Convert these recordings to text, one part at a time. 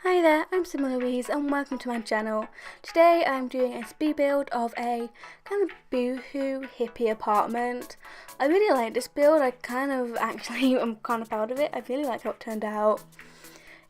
Hi there, I'm simmerlouise and welcome to my channel. Today I'm doing a speed build of a kind of boohoo hippie apartment. I really like this build. I'm kind of proud of it. I really like how it turned out.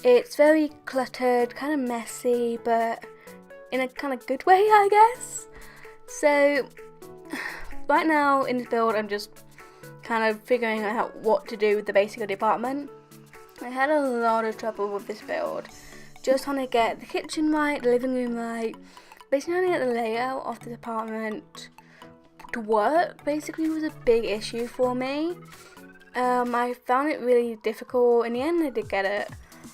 It's very cluttered, kind of messy, but in a kind of good way, I guess. So right now in this build I'm just kind of figuring out what to do with the basic of the apartment. I had a lot of trouble with this build. Just trying to get the kitchen right, the living room right, basically trying to get the layout of this apartment to work basically was a big issue for me. I found it really difficult. In the end I did get it.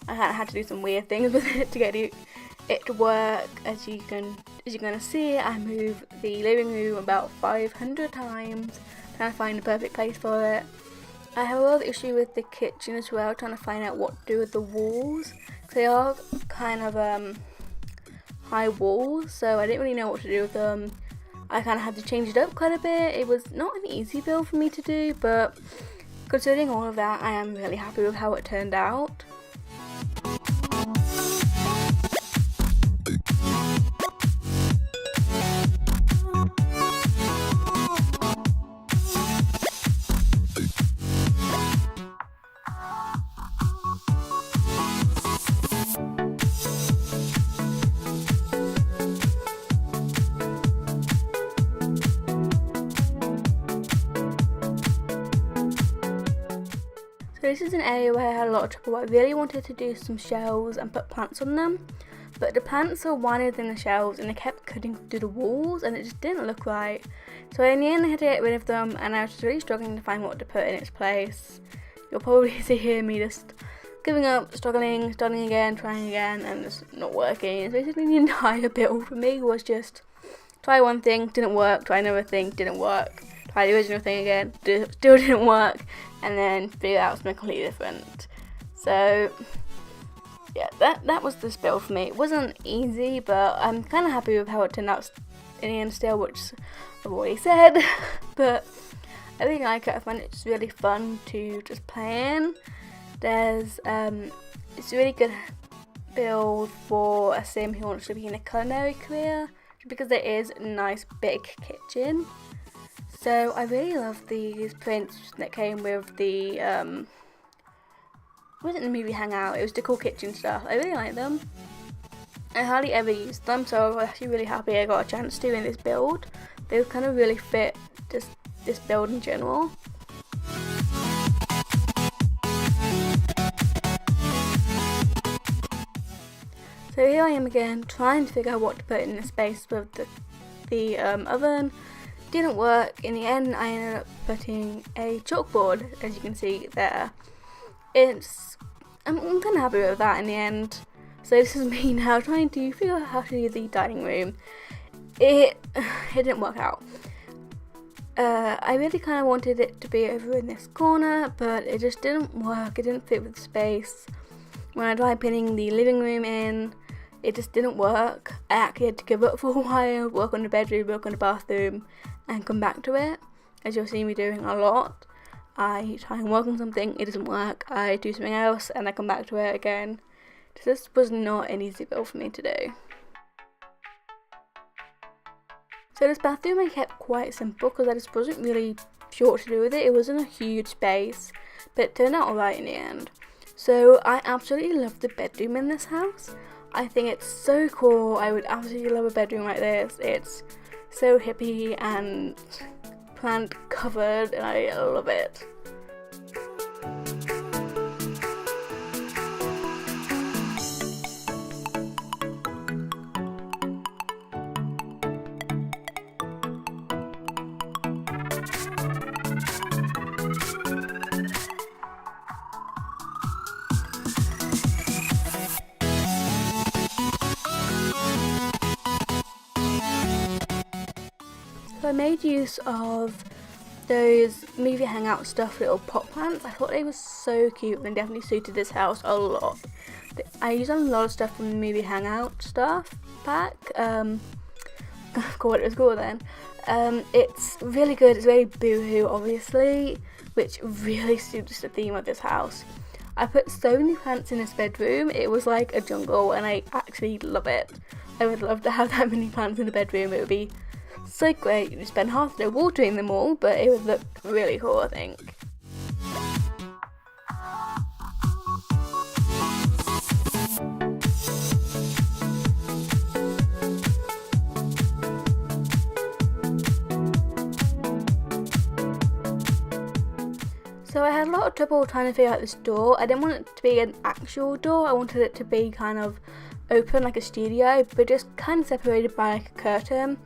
I had to do some weird things with it to get it to work. As you're gonna see, I moved the living room about 500 times trying to find the perfect place for it. I have a lot of issue with the kitchen as well, trying to find out what to do with the walls. They are kind of high walls, so I didn't really know what to do with them. I kind of had to change it up quite a bit. It was not an easy build for me to do, but considering all of that, I am really happy with how it turned out. So this is an area where I had a lot of trouble. I really wanted to do some shelves and put plants on them, but the plants were wider than the shelves and they kept cutting through the walls and it just didn't look right. So in the end I had to get rid of them and I was just really struggling to find what to put in its place. You'll probably hear me just giving up, struggling, starting again, trying again, and just not working. It's basically the entire build for me was just try one thing, didn't work, try another thing, didn't work. Try the original thing again, still didn't work, and then figure out something completely different. So yeah, that was this build for me. It wasn't easy, but I'm kind of happy with how it turned out in the end still, which I've already said. But I really like it. I find it's really fun to just play in. There's it's a really good build for a sim who wants to be in a culinary career, because there is a nice big kitchen. So I really love these prints that came with the, it wasn't the movie Hangout, it was the cool kitchen stuff. I really like them. I hardly ever use them, so I was actually really happy I got a chance to in this build. They kind of really fit just this build in general. So here I am again, trying to figure out what to put in the space with the oven. Didn't work. In the end I ended up putting a chalkboard, as you can see there. I'm kind of happy with that in the end. So this is me now trying to figure out how to do the dining room. It didn't work out. I really kind of wanted it to be over in this corner, but it just didn't work. It didn't fit with the space. When I tried pinning the living room in, it just didn't work. I actually had to give up for a while, work on the bedroom, work on the bathroom, and come back to it, as you'll see me doing a lot. I try and work on something, it doesn't work, I do something else, and I come back to it again. This was not an easy build for me to do. So this bathroom I kept quite simple, because I just wasn't really sure what to do with it. It wasn't a huge space, but it turned out alright in the end. So I absolutely love the bedroom in this house. I think it's so cool. I would absolutely love a bedroom like this. It's so hippie and plant covered and I love it. So I made use of those movie hangout stuff little pot plants. I thought they were so cute and definitely suited this house a lot. I used a lot of stuff from the movie hangout stuff pack. I forgot what it was called then. It's really good. It's very boohoo, obviously, which really suits the theme of this house. I put so many plants in this bedroom, it was like a jungle, and I actually love it. I would love to have that many plants in the bedroom. It would be so great. You spend half the day watering them all, but it would look really cool, I think. So I had a lot of trouble trying to figure out this door. I didn't want it to be an actual door. I wanted it to be kind of open like a studio, but just kind of separated by like a curtain.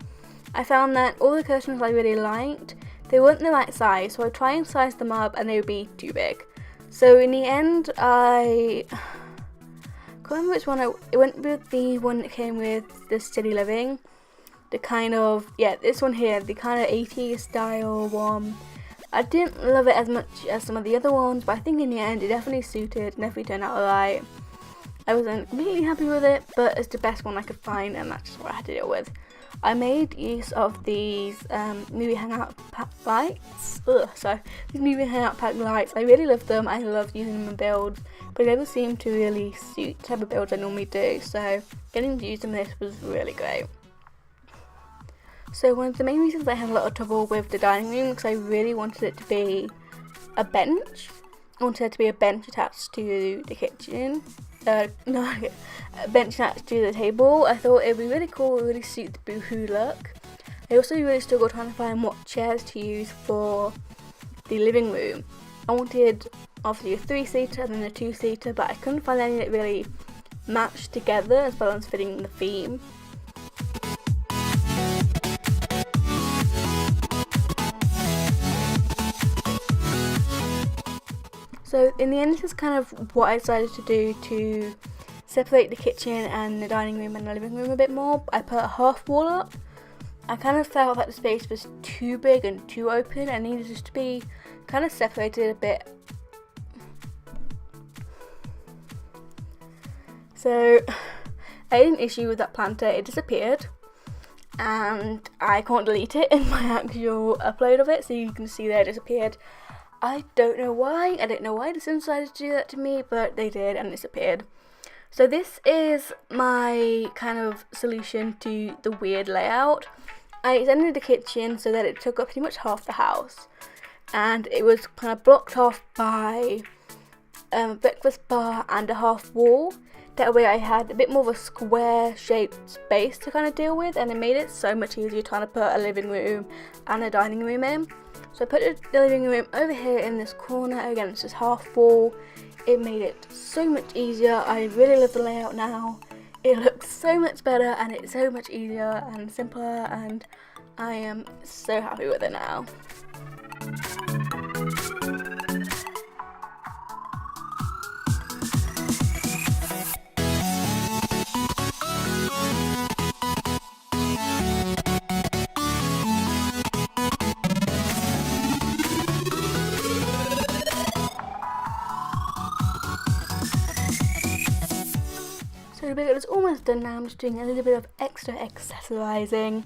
I found that all the curtains I really liked, they weren't the right size, so I tried and size them up and they would be too big. So in the end, I can't remember which one. I went with the one that came with the City Living. The kind of, this one here, the kind of 80s style one. I didn't love it as much as some of the other ones, but I think in the end it definitely suited and definitely turned out alright. I wasn't completely happy with it, but it's the best one I could find, and that's just what I had to deal with. I made use of these movie hangout pack lights. These movie hangout pack lights. I really love them. I love using them in builds, but they never seem to really suit the type of builds I normally do. So getting to use them in this was really great. So one of the main reasons I had a lot of trouble with the dining room, because I really wanted it to be a bench. I wanted it to be a bench attached to the kitchen. A bench attached to the table. I thought it would be really cool, it would really suit the Boohoo look. I also really struggled trying to find what chairs to use for the living room. I wanted obviously a 3-seater and then a 2-seater, but I couldn't find any that really matched together as well as fitting the theme. So in the end, this is kind of what I decided to do to separate the kitchen and the dining room and the living room a bit more. I put a half wall up. I kind of felt that the space was too big and too open. I needed this to be kind of separated a bit. So I had an issue with that planter. It disappeared and I can't delete it in my actual upload of it, so you can see that it disappeared. I don't know why. I don't know why the Sims decided to do that to me, but they did and it disappeared. So this is my kind of solution to the weird layout. I extended the kitchen so that it took up pretty much half the house, and it was kind of blocked off by a breakfast bar and a half wall. That way I had a bit more of a square shaped space to kind of deal with, and it made it so much easier trying to put a living room and a dining room in. So I put the living room over here in this corner. Again, it's just half wall. It made it so much easier. I really love the layout now. It looks so much better and it's so much easier and simpler, and I am so happy with it now. So the build is almost done now. I'm just doing a little bit of extra accessorizing,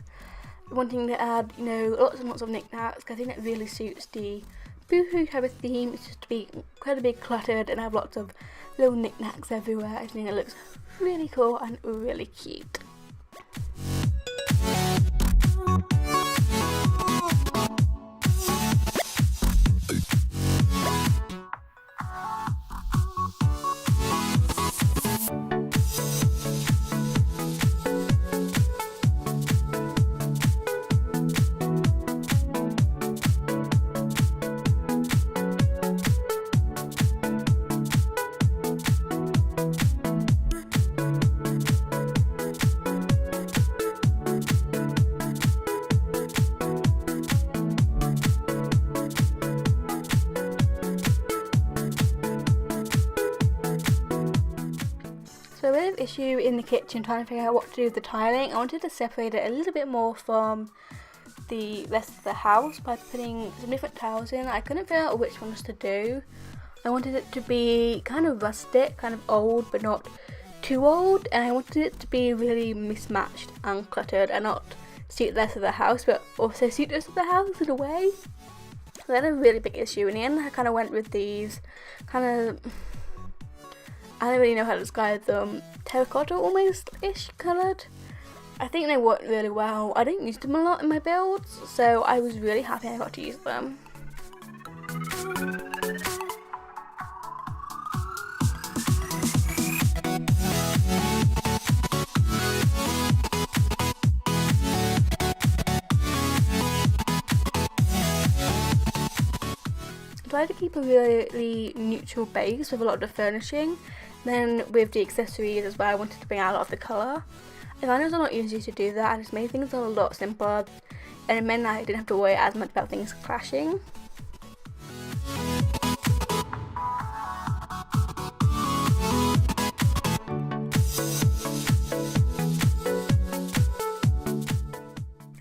wanting to add, lots and lots of knickknacks, because I think that really suits the Boohoo type of theme. It's just to be incredibly cluttered and have lots of little knickknacks everywhere. I think it looks really cool and really cute. So a bit of issue in the kitchen trying to figure out what to do with the tiling. I wanted to separate it a little bit more from the rest of the house by putting some different tiles in. I couldn't figure out which ones to do. I wanted it to be kind of rustic, kind of old but not too old, and I wanted it to be really mismatched and cluttered and not suit the rest of the house but also suit the rest of the house in a way. So that had a really big issue. In the end I kind of went with these kind of I don't really know how to describe them. Terracotta almost-ish coloured. I think they work really well. I don't use them a lot in my builds, so I was really happy I got to use them. I try to keep a really neutral base with a lot of the furnishing. Then with the accessories as well, I wanted to bring out a lot of the colour. I found it was a lot easier to do that, and it's made things a lot simpler, and it meant that I didn't have to worry as much about things clashing.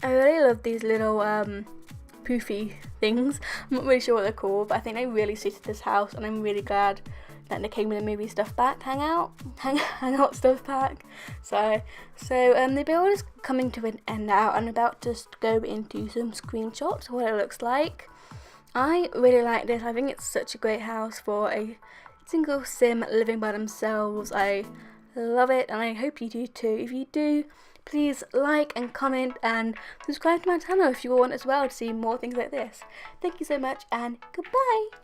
I really love these little poofy things. I'm not really sure what they're called, but I think they really suited this house, and I'm really glad that they came with a movie stuff pack, hangout stuff pack. So the build is coming to an end now. I'm about to go into some screenshots of what it looks like. I really like this. I think it's such a great house for a single sim living by themselves. I love it, and I hope you do too. If you do, please like and comment and subscribe to my channel if you want as well to see more things like this. Thank you so much, and goodbye!